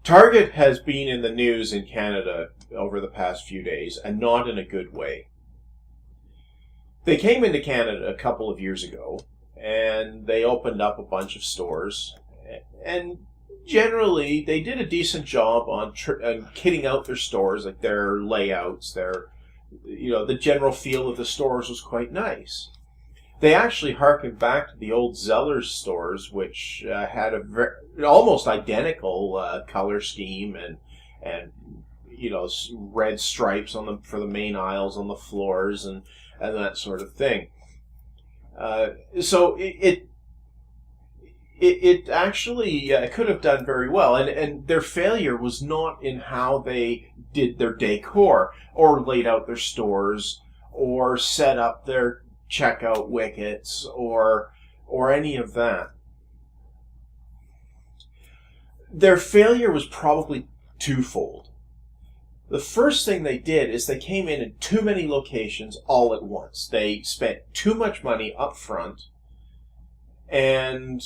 Target has been in the news in Canada over the past few days, and not in a good way. They came into Canada a couple of years ago, and they opened up a bunch of stores, and generally they did a decent job on kitting out their stores, like their layouts, the general feel of the stores was quite nice. They actually harkened back to the old Zeller's stores, which had almost identical color scheme and red stripes for the main aisles on the floors and that sort of thing. So it actually could have done very well, and their failure was not in how they did their decor or laid out their stores or set up their checkout wickets or any of that. Their failure was probably twofold. The first thing they did is they came in too many locations all at once. They spent too much money up front, and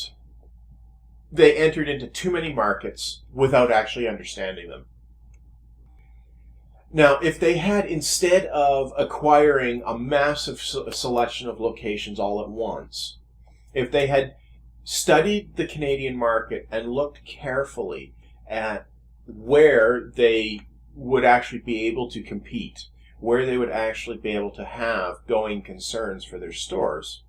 they entered into too many markets without actually understanding them. Now, if they had, instead of acquiring a massive selection of locations all at once, if they had studied the Canadian market and looked carefully at where they would actually be able to compete, where they would actually be able to have going concerns for their stores,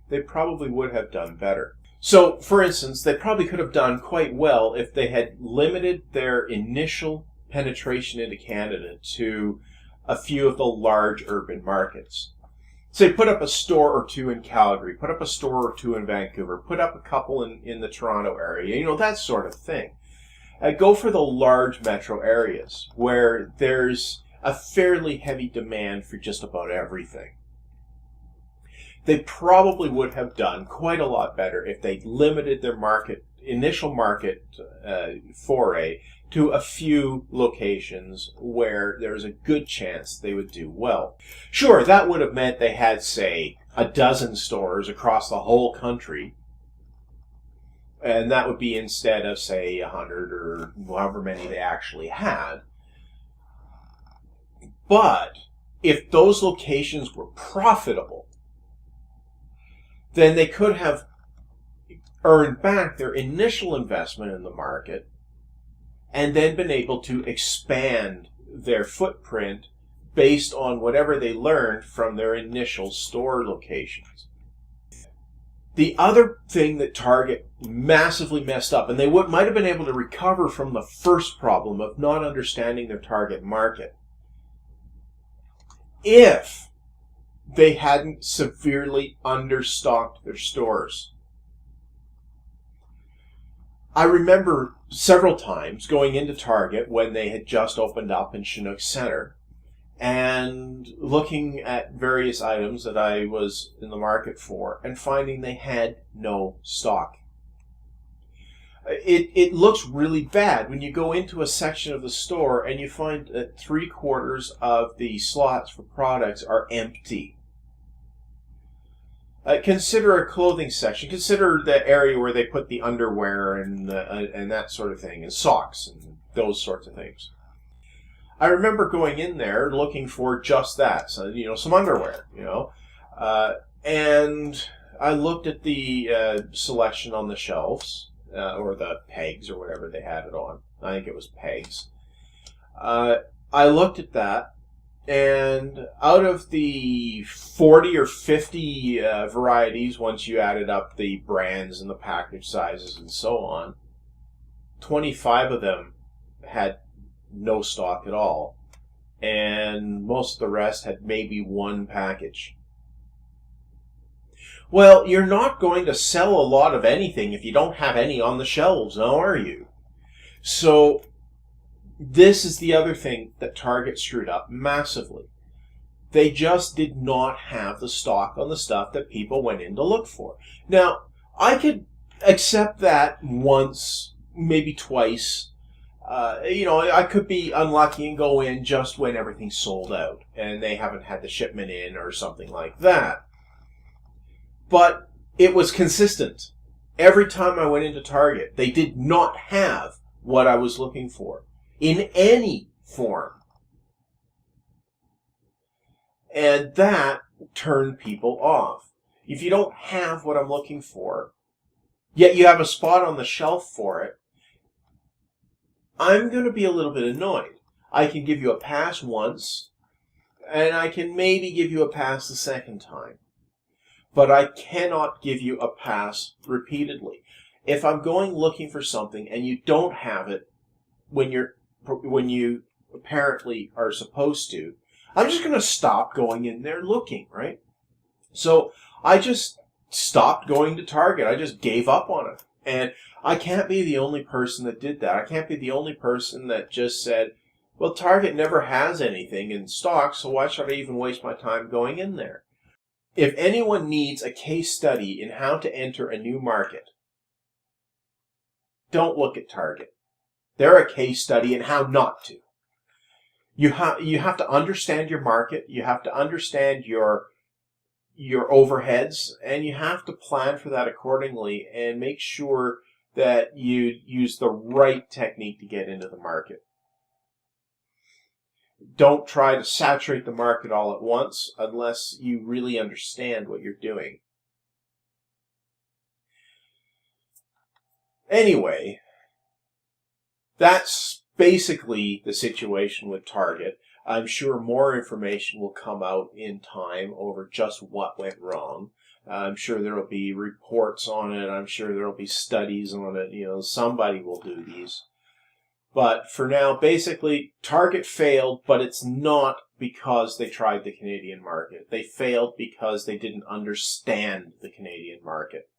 they probably would have done better. So, for instance, they probably could have done quite well if they had limited their initial penetration into Canada to a few of the large urban markets. Say, put up a store or two in Calgary, put up a store or two in Vancouver, put up a couple in the Toronto area, that sort of thing. Go for the large metro areas where there's a fairly heavy demand for just about everything. They probably would have done quite a lot better if they limited their initial market foray to a few locations where there's a good chance they would do well. Sure, that would have meant they had, say, a dozen stores across the whole country, and that would be instead of, say, 100 or however many they actually had. But if those locations were profitable, then they could have earned back their initial investment in the market and then been able to expand their footprint based on whatever they learned from their initial store locations. The other thing that Target massively messed up, and they might have been able to recover from the first problem of not understanding their target market, if they hadn't severely understocked their stores. I remember several times going into Target when they had just opened up in Chinook Center and looking at various items that I was in the market for and finding they had no stock. It looks really bad when you go into a section of the store and you find that 3/4 of the slots for products are empty. Consider a clothing section. Consider the area where they put the underwear and that sort of thing, and socks and those sorts of things. I remember going in there looking for just that, so, some underwear, and I looked at the selection on the shelves, or the pegs, or whatever they had it on. I think it was pegs. I looked at that, and out of the 40 or 50 varieties, once you added up the brands and the package sizes and so on, 25 of them had no stock at all, and most of the rest had maybe one package. Well, you're not going to sell a lot of anything if you don't have any on the shelves, now are you? So this is the other thing that Target screwed up massively. They just did not have the stock on the stuff that people went in to look for. Now, I could accept that once, maybe twice. I could be unlucky and go in just when everything's sold out and they haven't had the shipment in or something like that. But it was consistent. Every time I went into Target, they did not have what I was looking for in any form. And that turned people off. If you don't have what I'm looking for, yet you have a spot on the shelf for it, I'm going to be a little bit annoyed. I can give you a pass once, and I can maybe give you a pass the second time. But I cannot give you a pass repeatedly. If I'm going looking for something and you don't have it when you apparently are supposed to, I'm just going to stop going in there looking, right? So I just stopped going to Target. I just gave up on it. And I can't be the only person that did that. I can't be the only person that just said, well, Target never has anything in stock, so why should I even waste my time going in there? If anyone needs a case study in how to enter a new market, don't look at Target. They're a case study in how not to. You have to understand your market, you have to understand your overheads, and you have to plan for that accordingly and make sure that you use the right technique to get into the market. Don't try to saturate the market all at once unless you really understand what you're doing. Anyway, that's basically the situation with Target. I'm sure more information will come out in time over just what went wrong. I'm sure there will be reports on it. I'm sure there will be studies on it. Somebody will do these. But for now, basically, Target failed, but it's not because they tried the Canadian market. They failed because they didn't understand the Canadian market.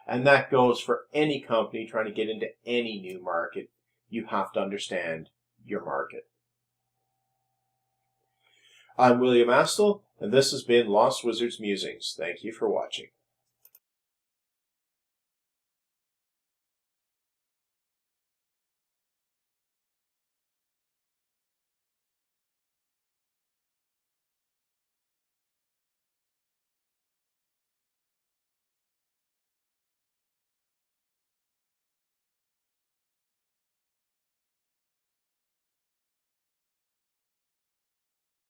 And that goes for any company trying to get into any new market. You have to understand your market. I'm William Astle, and this has been Lost Wizards Musings. Thank you for watching.